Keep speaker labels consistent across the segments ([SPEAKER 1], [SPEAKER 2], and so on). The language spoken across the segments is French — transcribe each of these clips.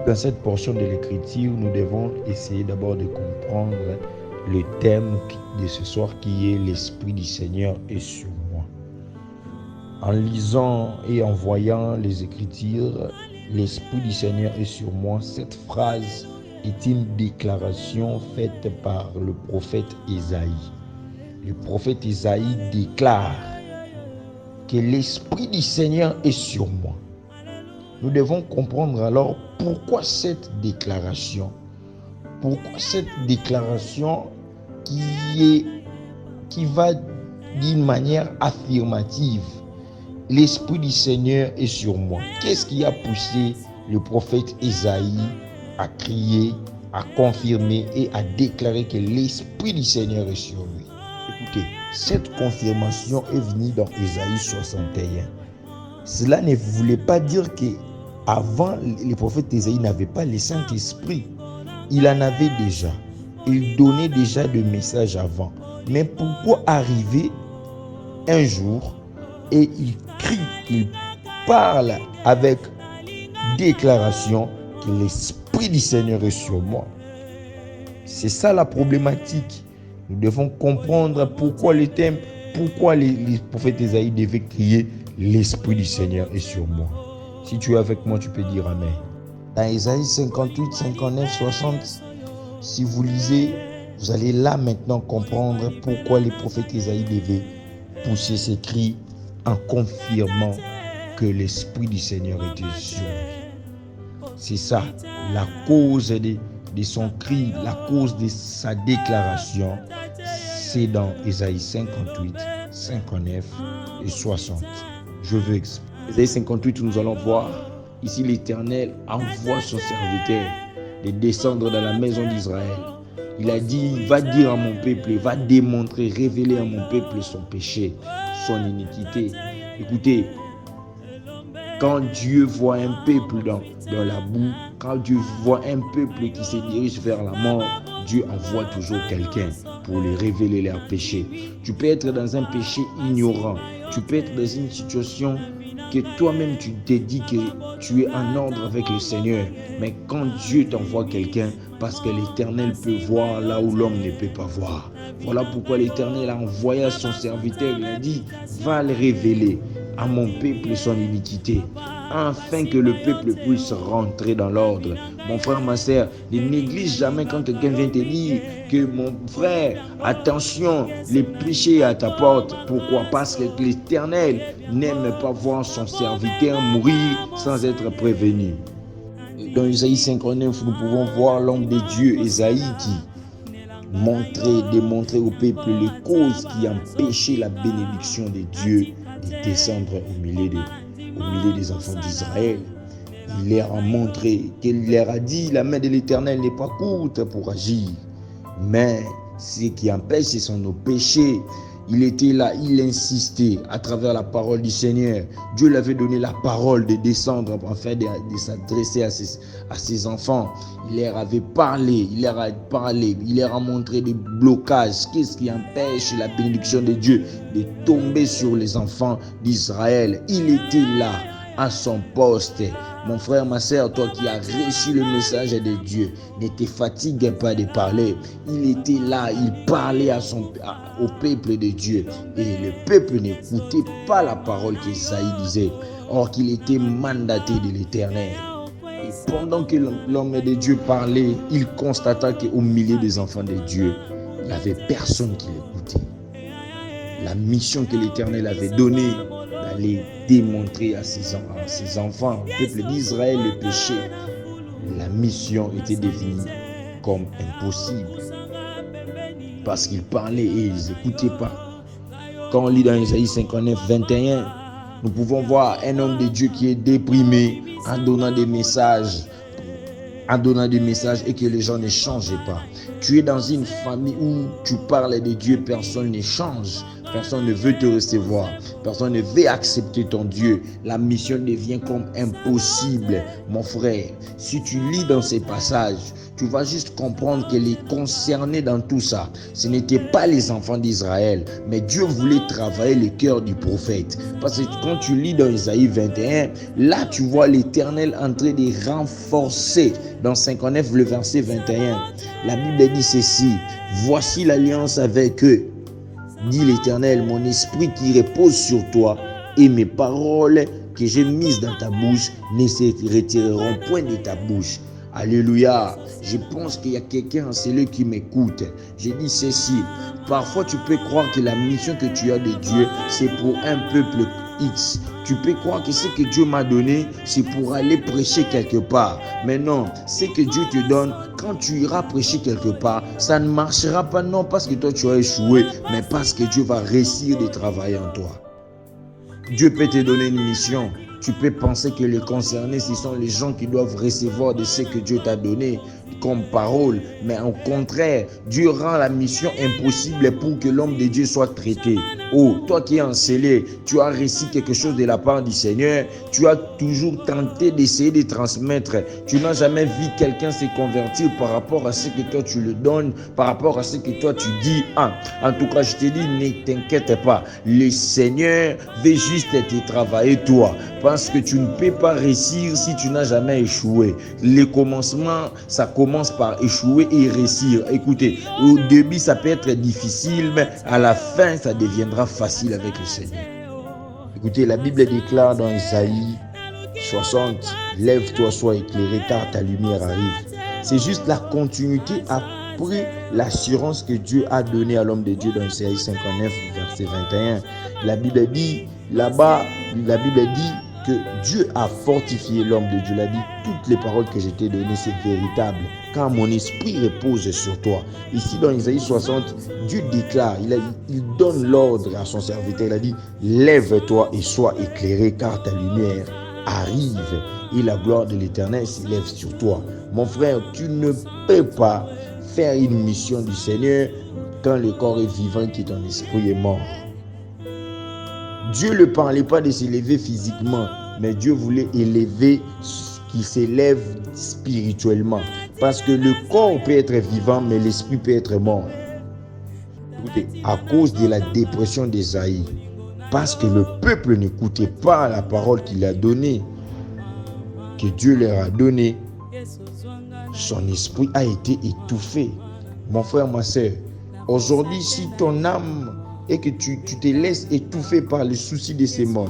[SPEAKER 1] Dans cette portion de l'écriture, nous devons essayer d'abord de comprendre le thème de ce soir qui est l'Esprit du Seigneur est sur moi. En lisant et en voyant les Écritures, l'Esprit du Seigneur est sur moi, cette phrase est une déclaration faite par le prophète Ésaïe. Le prophète Ésaïe déclare que l'Esprit du Seigneur est sur moi. Nous devons comprendre alors pourquoi cette déclaration. Pourquoi cette déclaration qui va d'une manière affirmative. L'Esprit du Seigneur est sur moi. Qu'est-ce qui a poussé le prophète Ésaïe à crier, à confirmer et à déclarer que l'Esprit du Seigneur est sur lui? Écoutez, cette confirmation est venue dans Ésaïe 61. Cela ne voulait pas dire que avant, le prophète Ésaïe n'avait pas le Saint-Esprit. Il en avait déjà. Il donnait déjà des messages avant. Mais pourquoi arriver un jour et il crie, il parle avec déclaration que l'Esprit du Seigneur est sur moi? C'est ça la problématique. Nous devons comprendre pourquoi le thème, pourquoi les prophètes Ésaïe devaient crier l'Esprit du Seigneur est sur moi. Si tu es avec moi, tu peux dire Amen. Dans Ésaïe 58, 59, 60, si vous lisez, vous allez là maintenant comprendre pourquoi les prophètes Ésaïe devaient pousser ces cris en confirmant que l'Esprit du Seigneur était sur lui. C'est ça, la cause de son cri, la cause de sa déclaration, c'est dans Ésaïe 58, 59 et 60. Je veux expliquer. Ésaïe 58, nous allons voir, ici l'Éternel envoie son serviteur de descendre dans la maison d'Israël. Il a dit, va dire à mon peuple, va démontrer, révéler à mon peuple son péché, son iniquité. Écoutez, quand Dieu voit un peuple dans la boue, quand Dieu voit un peuple qui se dirige vers la mort, Dieu envoie toujours quelqu'un pour lui révéler leurs péchés. Tu peux être dans un péché ignorant. Tu peux être dans une situation que toi-même tu te dis que tu es en ordre avec le Seigneur. Mais quand Dieu t'envoie quelqu'un, parce que l'Éternel peut voir là où l'homme ne peut pas voir. Voilà pourquoi l'Éternel a envoyé son serviteur. Il a dit, va le révéler à mon peuple son iniquité, afin que le peuple puisse rentrer dans l'ordre. Mon frère, ma soeur, ne néglige jamais quand quelqu'un vient te dire que mon frère, attention, le péché est à ta porte. Pourquoi? Parce que l'Éternel n'aime pas voir son serviteur mourir sans être prévenu. Dans Isaïe 59, nous pouvons voir l'homme de Dieu, Ésaïe, qui démontrer au peuple les causes qui empêchaient la bénédiction de Dieu de descendre au milieu des enfants d'Israël. Il leur a montré, qu'il leur a dit, la main de l'Éternel n'est pas courte pour agir, mais ce qui empêche, ce sont nos péchés. Il était là, il insistait à travers la parole du Seigneur. Dieu lui avait donné la parole de descendre afin de s'adresser à ses enfants. Il leur avait parlé, il leur a montré des blocages. Qu'est-ce qui empêche la bénédiction de Dieu de tomber sur les enfants d'Israël? Il était là, à son poste. Mon frère, ma soeur, toi qui as reçu le message de Dieu, ne te fatigue pas de parler. Il était là, il parlait au peuple de Dieu. Et le peuple n'écoutait pas la parole qu'Ésaïe disait. Or qu'il était mandaté de l'Éternel. Et pendant que l'homme de Dieu parlait, il constata qu'au milieu des enfants de Dieu, il n'y avait personne qui l'écoutait. La mission que l'Éternel avait donnée, d'aller démontrer à ses enfants, au peuple d'Israël, le péché, la mission était devenue comme impossible. Parce qu'ils parlaient et ils n'écoutaient pas. Quand on lit dans Isaïe 59, 21, nous pouvons voir un homme de Dieu qui est déprimé en donnant des messages et que les gens ne changeaient pas. Tu es dans une famille où tu parles de Dieu, personne ne change. Personne ne veut te recevoir. Personne ne veut accepter ton Dieu. La mission devient comme impossible. Mon frère, si tu lis dans ces passages, tu vas juste comprendre que les concernés dans tout ça, ce n'étaient pas les enfants d'Israël, mais Dieu voulait travailler le cœur du prophète. Parce que quand tu lis dans Isaïe 21, là tu vois l'Éternel en train de renforcer. Dans 59, le verset 21, la Bible dit ceci: voici l'alliance avec eux, dit l'Éternel, mon esprit qui repose sur toi et mes paroles que j'ai mises dans ta bouche ne se retireront point de ta bouche. Alléluia. Je pense qu'il y a quelqu'un, c'est lui qui m'écoute. Je dis ceci: parfois tu peux croire que la mission que tu as de Dieu, c'est pour un peuple X. Tu peux croire que ce que Dieu m'a donné, c'est pour aller prêcher quelque part. Mais non, ce que Dieu te donne, quand tu iras prêcher quelque part, ça ne marchera pas, non parce que toi tu as échoué, mais parce que Dieu va réussir de travailler en toi. Dieu peut te donner une mission. Tu peux penser que les concernés, ce sont les gens qui doivent recevoir de ce que Dieu t'a donné comme parole. Mais au contraire, Dieu rend la mission impossible pour que l'homme de Dieu soit traité. Oh, toi qui es encelé, tu as reçu quelque chose de la part du Seigneur. Tu as toujours tenté d'essayer de transmettre. Tu n'as jamais vu quelqu'un se convertir par rapport à ce que toi tu le donnes, par rapport à ce que toi tu dis. En tout cas, je te dis, ne t'inquiète pas. Le Seigneur veut juste te travailler toi. Parce que tu ne peux pas réussir si tu n'as jamais échoué. Le commencement, ça commence par échouer et réussir. Écoutez, au début, ça peut être difficile, mais à la fin, ça deviendra facile avec le Seigneur. Écoutez, la Bible déclare dans Isaïe 60, « Lève-toi, sois éclairé, car ta lumière arrive. » C'est juste la continuité après l'assurance que Dieu a donnée à l'homme de Dieu dans Isaïe 59, verset 21. La Bible dit, là-bas, la Bible dit que Dieu a fortifié l'homme de Dieu. Il a dit, toutes les paroles que je t'ai données, c'est véritable, car mon esprit repose sur toi. Ici, dans Isaïe 60, Dieu déclare, il donne l'ordre à son serviteur. Il a dit, lève-toi et sois éclairé, car ta lumière arrive et la gloire de l'Éternel s'élève sur toi. Mon frère, tu ne peux pas faire une mission du Seigneur quand le corps est vivant et que ton esprit est mort. Dieu ne parlait pas de s'élever physiquement, mais Dieu voulait élever qui s'élève spirituellement. Parce que le corps peut être vivant, mais l'esprit peut être mort. Écoutez, à cause de la dépression d'Ésaïe, parce que le peuple n'écoutait pas la parole qu'il a donnée, que Dieu leur a donnée, son esprit a été étouffé. Mon frère, ma soeur, aujourd'hui, si ton âme et que tu te laisses étouffer par les soucis de ce monde,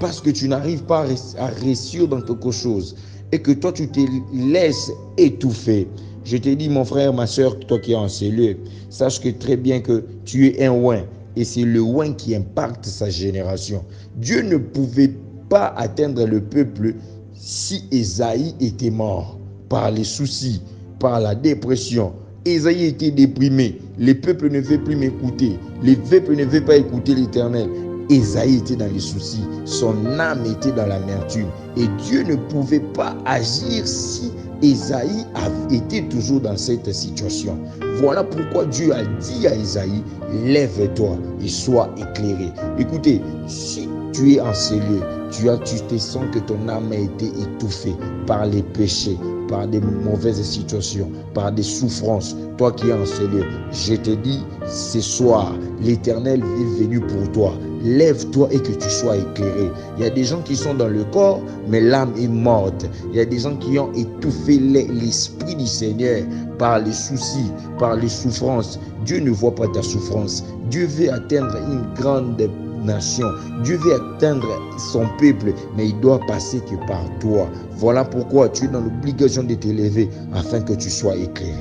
[SPEAKER 1] parce que tu n'arrives pas à réussir dans quelque chose, et que toi tu te laisses étouffer, je te dis, mon frère, ma soeur, toi qui es en cellule, sache que très bien que tu es un oin, et c'est le oin qui impacte sa génération. Dieu ne pouvait pas atteindre le peuple si Ésaïe était mort par les soucis, par la dépression. Ésaïe était déprimé. Le peuple ne veut plus m'écouter. Le peuple ne veut pas écouter l'Éternel. Ésaïe était dans les soucis. Son âme était dans l'amertume. Et Dieu ne pouvait pas agir si Ésaïe était toujours dans cette situation. Voilà pourquoi Dieu a dit à Ésaïe, lève-toi et sois éclairé. Écoutez, si tu es encelé, tu te sens que ton âme a été étouffée par les péchés, par des mauvaises situations, par des souffrances. Toi qui es encelé, je te dis, ce soir, l'Éternel est venu pour toi. Lève-toi et que tu sois éclairé. Il y a des gens qui sont dans le corps, mais l'âme est morte. Il y a des gens qui ont étouffé l'esprit du Seigneur par les soucis, par les souffrances. Dieu ne voit pas ta souffrance. Dieu veut atteindre une grande nation. Dieu veut atteindre son peuple, mais il doit passer que par toi. Voilà pourquoi tu es dans l'obligation de t'élever afin que tu sois éclairé.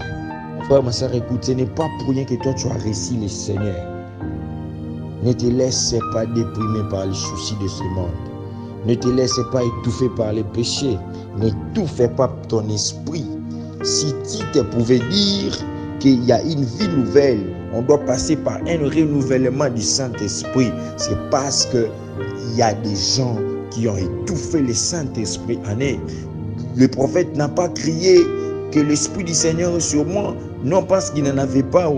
[SPEAKER 1] Mon frère, ma soeur, écoute, ce n'est pas pour rien que toi tu as réussi le Seigneur. Ne te laisse pas déprimer par les soucis de ce monde. Ne te laisse pas étouffer par les péchés. N'étouffe pas ton esprit. Si Tite pouvait dire qu'il y a une vie nouvelle, on doit passer par un renouvellement du Saint-Esprit. C'est parce qu'il y a des gens qui ont étouffé le Saint-Esprit en eux. Le prophète n'a pas crié que l'Esprit du Seigneur est sur moi, non parce qu'il n'en avait pas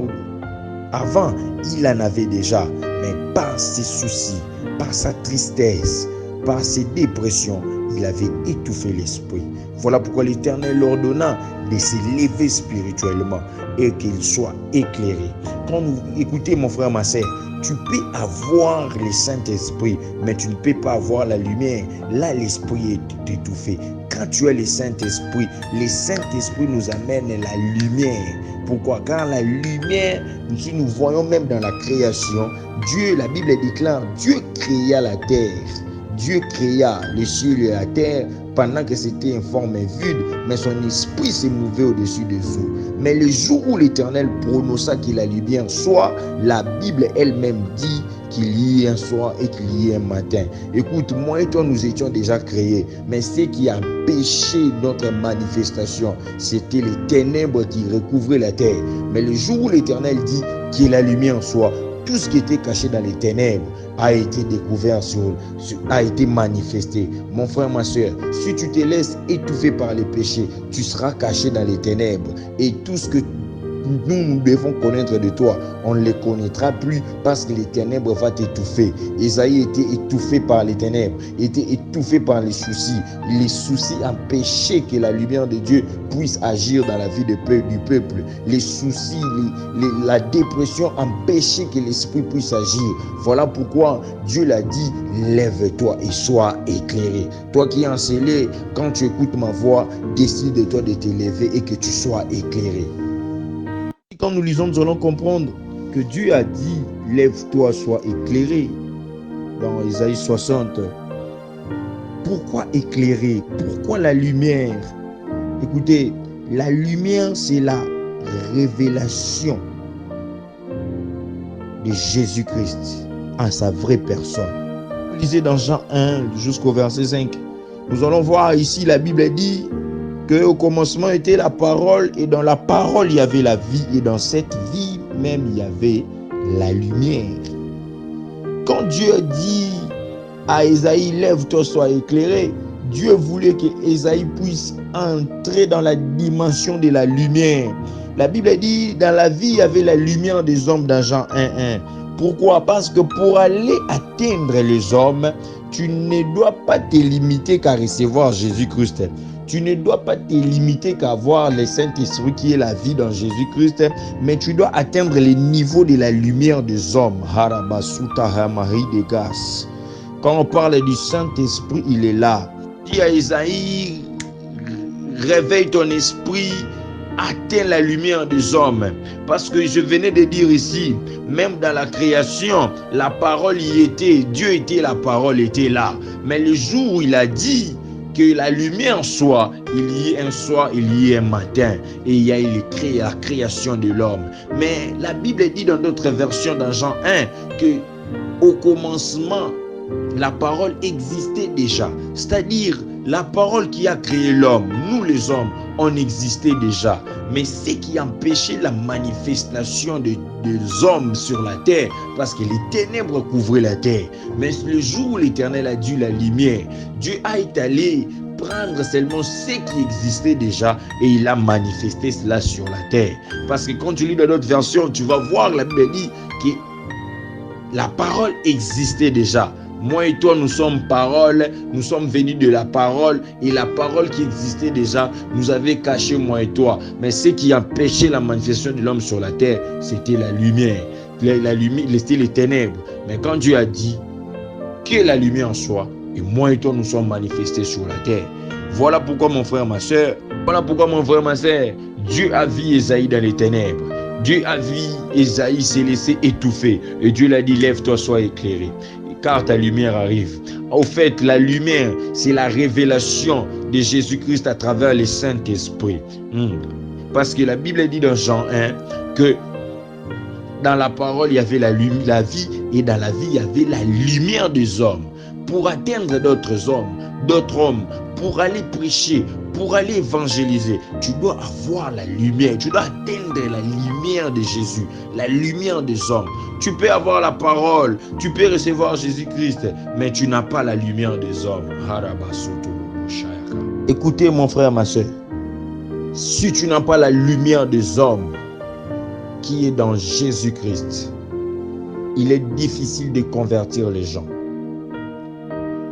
[SPEAKER 1] avant, il en avait déjà. mais par ses soucis, par sa tristesse, par ses dépressions, il avait étouffé l'esprit. Voilà pourquoi l'Éternel ordonna de s'élever spirituellement et qu'il soit éclairé. Quand nous écoutez mon frère, ma sœur, tu peux avoir le Saint-Esprit, mais tu ne peux pas avoir la lumière. Là, l'esprit est étouffé. Quand tu as le Saint-Esprit nous amène la lumière. Pourquoi? Car la lumière, si nous voyons même dans la création, Dieu, la Bible déclare, Dieu créa la terre. Dieu créa les cieux et la terre pendant que c'était en forme vide, mais son esprit s'est mouvé au-dessus des eaux. Mais le jour où l'Éternel prononça que la lumière soit, la Bible elle-même dit qu'il y ait un soir et qu'il y ait un matin. Écoute, moi et toi, nous étions déjà créés, mais ce qui a empêché notre manifestation, c'était les ténèbres qui recouvraient la terre. Mais le jour où l'Éternel dit que la lumière soit, tout ce qui était caché dans les ténèbres a été découvert, a été manifesté. Mon frère, ma soeur, si tu te laisses étouffer par les péchés, tu seras caché dans les ténèbres. Et tout ce que nous devons connaître de toi, on ne les connaîtra plus parce que les ténèbres vont t'étouffer. Ésaïe était étouffé par les ténèbres, était étouffé par les soucis. Les soucis empêchaient que la lumière de Dieu puisse agir dans la vie du peuple. Les soucis, la dépression empêchaient que l'esprit puisse agir. Voilà pourquoi Dieu l'a dit, lève-toi et sois éclairé. Toi qui es encelé, quand tu écoutes ma voix, décide de toi de te lever et que tu sois éclairé. Quand nous lisons, nous allons comprendre que Dieu a dit, lève-toi, sois éclairé. Dans Ésaïe 60. Pourquoi éclairer? Pourquoi la lumière? Écoutez, la lumière, c'est la révélation de Jésus-Christ en sa vraie personne. Lisez dans Jean 1 jusqu'au verset 5. Nous allons voir ici, la Bible dit qu'au commencement était la parole, et dans la parole il y avait la vie, et dans cette vie même il y avait la lumière. Quand Dieu dit à Ésaïe, lève-toi, sois éclairé, Dieu voulait que Ésaïe puisse entrer dans la dimension de la lumière. La Bible dit, dans la vie il y avait la lumière des hommes dans Jean 1:1. Pourquoi? Parce que pour aller atteindre les hommes, tu ne dois pas te limiter qu'à recevoir Jésus-Christ. Tu ne dois pas te limiter qu'à avoir le Saint-Esprit qui est la vie dans Jésus-Christ, mais tu dois atteindre les niveaux de la lumière des hommes. Quand on parle du Saint-Esprit, il est là. Dis à Isaïe, réveille ton esprit, atteins la lumière des hommes. Parce que je venais de dire ici, même dans la création, la parole y était, Dieu était, la parole était là. Mais le jour où il a dit que la lumière soit, il y ait un soir, il y ait un matin, et il y a la création de l'homme. Mais la Bible dit dans d'autres versions, dans Jean 1, que au commencement, la parole existait déjà. C'est-à-dire, la parole qui a créé l'homme, nous les hommes, on existait déjà. Mais ce qui empêchait la manifestation des hommes sur la terre, parce que les ténèbres couvraient la terre. Mais le jour où l'Éternel a dû la lumière, Dieu a étalé prendre seulement ce qui existait déjà et il a manifesté cela sur la terre. Parce que quand tu lis dans d'autres versions, tu vas voir, la Bible dit que la parole existait déjà. Moi et toi, nous sommes parole, nous sommes venus de la parole, et la parole qui existait déjà nous avait caché moi et toi. Mais ce qui empêchait la manifestation de l'homme sur la terre, c'était la lumière. La lumière, c'était les ténèbres. Mais quand Dieu a dit que la lumière soit, et moi et toi, nous sommes manifestés sur la terre. Voilà pourquoi mon frère, ma soeur, Dieu a vu Ésaïe dans les ténèbres. Dieu a vu Ésaïe s'est laissé étouffer. Et Dieu l'a dit, lève-toi, sois éclairé, car ta lumière arrive. Au fait, la lumière, c'est la révélation de Jésus-Christ à travers le Saint-Esprit. Parce que la Bible dit dans Jean 1 que dans la parole, il y avait la vie, et dans la vie, il y avait la lumière des hommes. Pour atteindre d'autres hommes, pour aller prêcher, pour aller évangéliser, tu dois avoir la lumière, tu dois atteindre la lumière de Jésus, la lumière des hommes. Tu peux avoir la parole, tu peux recevoir Jésus-Christ, mais tu n'as pas la lumière des hommes. Écoutez mon frère, ma soeur, si tu n'as pas la lumière des hommes qui est dans Jésus-Christ, il est difficile de convertir les gens.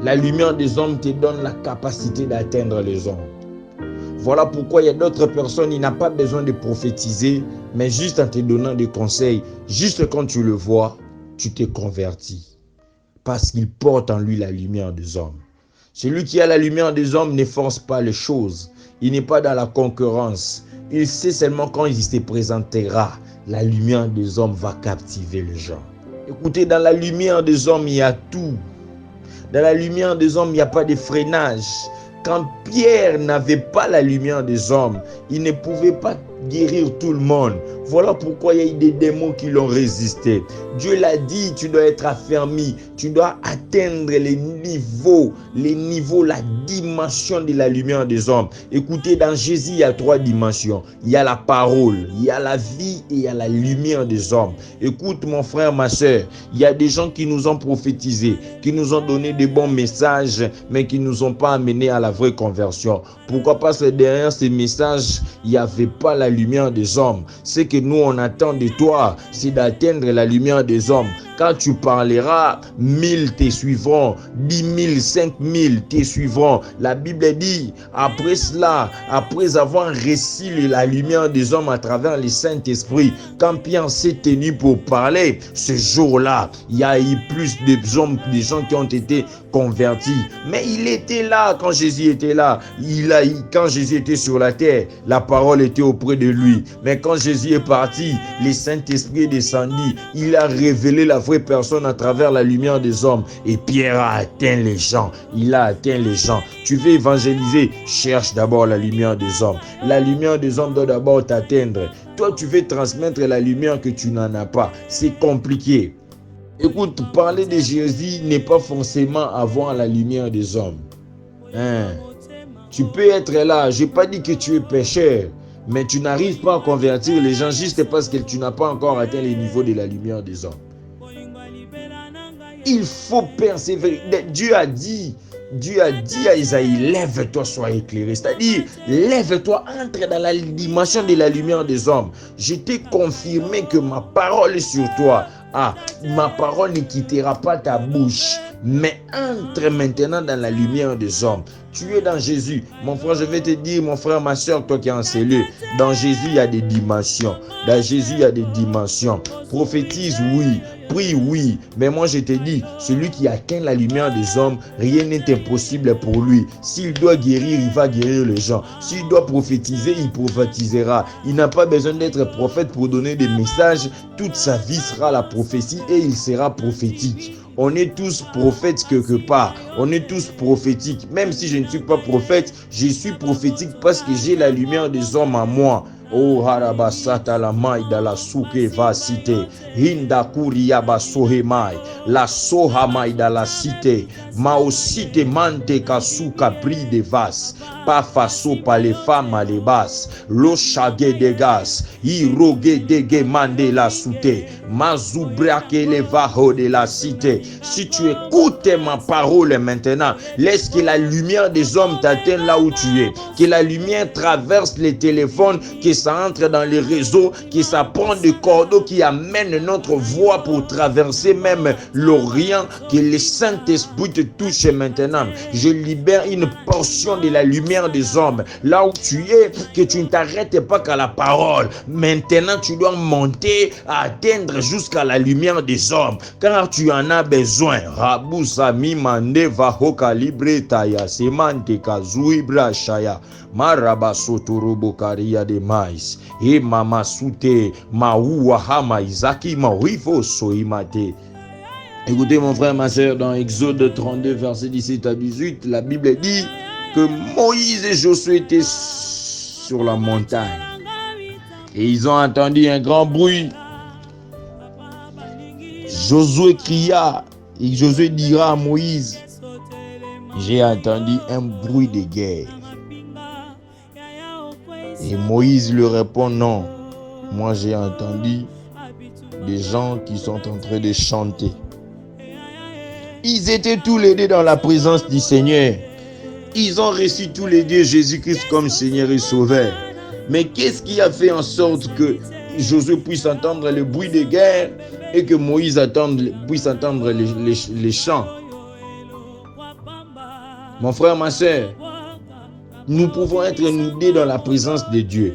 [SPEAKER 1] La lumière des hommes te donne la capacité d'atteindre les hommes. Voilà pourquoi il y a d'autres personnes, il n'a pas besoin de prophétiser, mais juste en te donnant des conseils, juste quand tu le vois, tu te convertis. Parce qu'il porte en lui la lumière des hommes. Celui qui a la lumière des hommes ne force pas les choses. Il n'est pas dans la concurrence. Il sait seulement quand il se présentera, la lumière des hommes va captiver les gens. Écoutez, dans la lumière des hommes, il y a tout. Dans la lumière des hommes, il n'y a pas de freinage. Quand Pierre n'avait pas la lumière des hommes, il ne pouvait pas guérir tout le monde. Voilà pourquoi il y a eu des démons qui l'ont résisté. Dieu l'a dit, tu dois être affermi, tu dois atteindre les niveaux, la dimension de la lumière des hommes. Écoutez, dans Jésus, il y a 3 dimensions. Il y a la parole, il y a la vie et il y a la lumière des hommes. Écoute mon frère, ma soeur, il y a des gens qui nous ont prophétisé, qui nous ont donné des bons messages, mais qui ne nous ont pas amenés à la vraie conversion. Pourquoi? Parce que derrière ces messages, il n'y avait pas la lumière des hommes. Ce que nous on attend de toi, c'est d'atteindre la lumière des hommes. Quand tu parleras, 1000 te suivront, 10 000, 5 000 te suivront. La Bible dit, après cela, après avoir reçu la lumière des hommes à travers le Saint-Esprit, quand Pierre s'est tenu pour parler, ce jour-là, il y a eu plus de gens qui ont été convertis. Mais il était là quand Jésus était là. Quand Jésus était sur la terre, la parole était auprès de lui. Mais quand Jésus est parti, le Saint-Esprit est descendu. Il a révélé la vraie personne à travers la lumière des hommes. Et Pierre a atteint les gens. Il a atteint les gens. Tu veux évangéliser, cherche d'abord la lumière des hommes. La lumière des hommes doit d'abord t'atteindre. Toi, tu veux transmettre la lumière que tu n'en as pas. C'est compliqué. Écoute, parler de Jésus n'est pas forcément avoir la lumière des hommes. Tu peux être là, je n'ai pas dit que tu es pécheur, mais tu n'arrives pas à convertir les gens juste parce que tu n'as pas encore atteint les niveaux de la lumière des hommes. Il faut persévérer. Dieu a dit à Isaïe, lève-toi, sois éclairé. C'est-à-dire, lève-toi, entre dans la dimension de la lumière des hommes. Je t'ai confirmé que ma parole est sur toi. Ma parole ne quittera pas ta bouche, mais entre maintenant dans la lumière des hommes. Tu es dans Jésus. Mon frère, je vais te dire, mon frère, ma soeur, toi qui es en cellule, dans Jésus, il y a des dimensions. Dans Jésus, il y a des dimensions. Prophétise, oui. Prie, oui. Mais moi, je te dis, celui qui atteint la lumière des hommes, rien n'est impossible pour lui. S'il doit guérir, il va guérir les gens. S'il doit prophétiser, il prophétisera. Il n'a pas besoin d'être prophète pour donner des messages. Toute sa vie sera la prophétie et il sera prophétique. On est tous prophètes quelque part. On est tous prophétiques. Même si je ne suis pas prophète, je suis prophétique parce que j'ai la lumière des hommes en moi. Oh harabasata la maïda la souke va cité. Hinda kuria basohemai. La soha maïda la cité. Maosite mante kasuka pri de vas. Pa faso pa les femmes à les basses. Lo chage de gaz. Iroge dege mande la soute. Mazoubrake le vaho de la cité. Si tu écoutes ma parole maintenant, laisse que la lumière des hommes t'atteigne là où tu es. Que la lumière traverse les téléphones, que ça entre dans les réseaux, que ça prend des cordeaux qui amènent notre voie pour traverser même l'Orient, que le Saint-Esprit te touche maintenant. Je libère une portion de la lumière des hommes. Là où tu es, que tu ne t'arrêtes pas qu'à la parole. Maintenant, tu dois monter à atteindre jusqu'à la lumière des hommes, car tu en as besoin. Rabusa mi mande va hoka libre taya semante kazui brashaya maraba sotorobo karia de mais e mama sute maua hama izaki maurifo soimate. Écoutez mon frère, ma soeur, dans Exode 32 verset 17 à 18, la Bible dit que Moïse et Josué étaient sur la montagne et ils ont entendu un grand bruit. Josué cria et Josué dira à Moïse, j'ai entendu un bruit de guerre. Et Moïse lui répond, non, moi j'ai entendu des gens qui sont en train de chanter. Ils étaient tous les deux dans la présence du Seigneur. Ils ont reçu tous les deux Jésus-Christ comme Seigneur et Sauveur. Mais qu'est-ce qui a fait en sorte que Josué puisse entendre le bruit des guerres et que Moïse puisse entendre les chants. Mon frère, ma soeur, nous pouvons être nudés dans la présence de Dieu.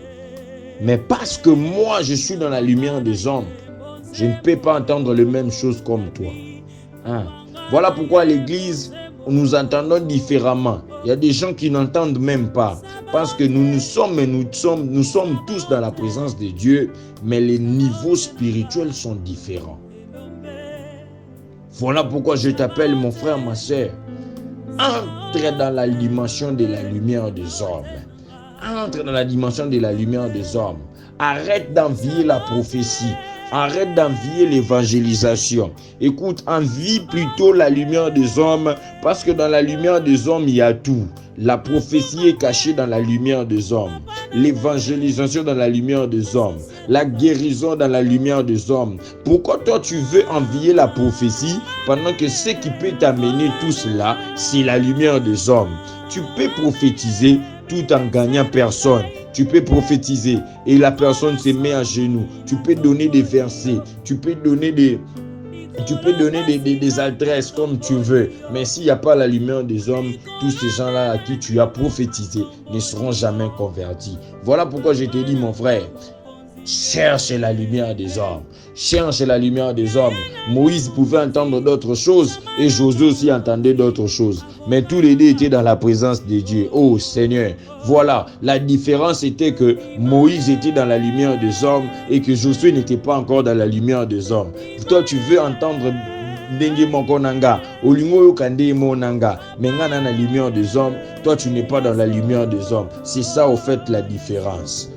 [SPEAKER 1] Mais parce que moi, je suis dans la lumière des hommes, je ne peux pas entendre les mêmes choses comme toi. Voilà pourquoi à l'église, nous entendons différemment. Il y a des gens qui n'entendent même pas. Parce que nous sommes tous dans la présence de Dieu, mais les niveaux spirituels sont différents. Voilà pourquoi je t'appelle, mon frère, ma soeur. Entre dans la dimension de la lumière des hommes. Entre dans la dimension de la lumière des hommes. Arrête d'envier la prophétie. Arrête d'envier l'évangélisation. Écoute, envie plutôt la lumière des hommes, parce que dans la lumière des hommes, il y a tout. La prophétie est cachée dans la lumière des hommes. L'évangélisation dans la lumière des hommes. La guérison dans la lumière des hommes. Pourquoi toi tu veux envier la prophétie pendant que ce qui peut t'amener tout cela, c'est la lumière des hommes? Tu peux prophétiser tout en gagnant personne. Tu peux prophétiser et la personne se met à genoux. Tu peux donner des versets. Tu peux donner des adresses comme tu veux. Mais s'il n'y a pas la lumière des hommes, tous ces gens-là à qui tu as prophétisé ne seront jamais convertis. Voilà pourquoi je te dis, mon frère, cherche la lumière des hommes. Cherche la lumière des hommes. Moïse pouvait entendre d'autres choses et Josué aussi entendait d'autres choses. Mais tous les deux étaient dans la présence de Dieu. Oh Seigneur, voilà. La différence était que Moïse était dans la lumière des hommes et que Josué n'était pas encore dans la lumière des hommes. Toi, tu veux entendre ndenge moko nanga, olingo yokande mo nanga, mais ngana na lumière des hommes, toi tu n'es pas dans la lumière des hommes. C'est ça au fait la différence.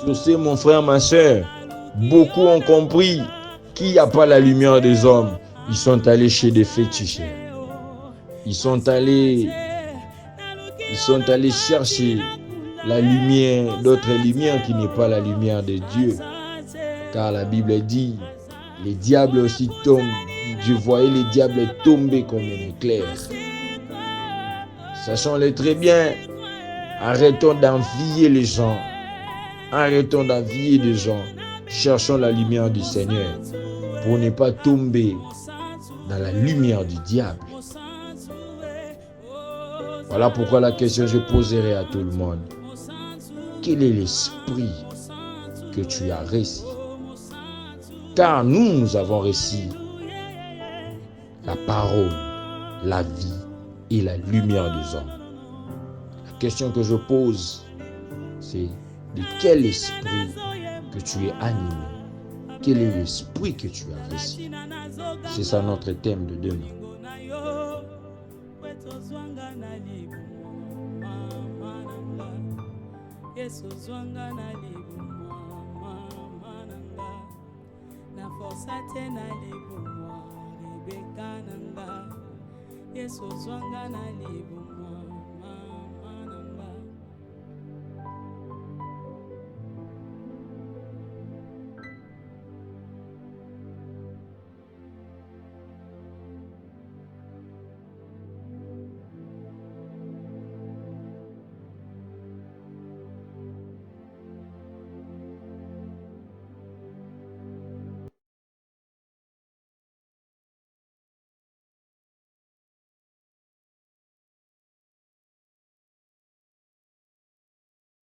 [SPEAKER 1] Sur ce, mon frère, ma soeur, beaucoup ont compris qu'il n'y a pas la lumière des hommes. Ils sont allés chez des féticheurs. Ils sont allés chercher la lumière, d'autres lumières qui n'est pas la lumière de Dieu. Car la Bible dit, les diables aussi tombent. Je voyais les diables tomber comme un éclair. Sachons-le très bien. Arrêtons d'envier les gens. Arrêtons d'envier des gens. Cherchons la lumière du Seigneur pour ne pas tomber dans la lumière du diable. Voilà pourquoi la question que je poserai à tout le monde. Quel est l'esprit que tu as reçu? Car nous avons reçu la parole, la vie et la lumière des hommes. La question que je pose, c'est de quel esprit que tu es animé? Quel est l'esprit que tu as reçu? C'est ça notre thème de demain.
[SPEAKER 2] Yesu zwanga na libumo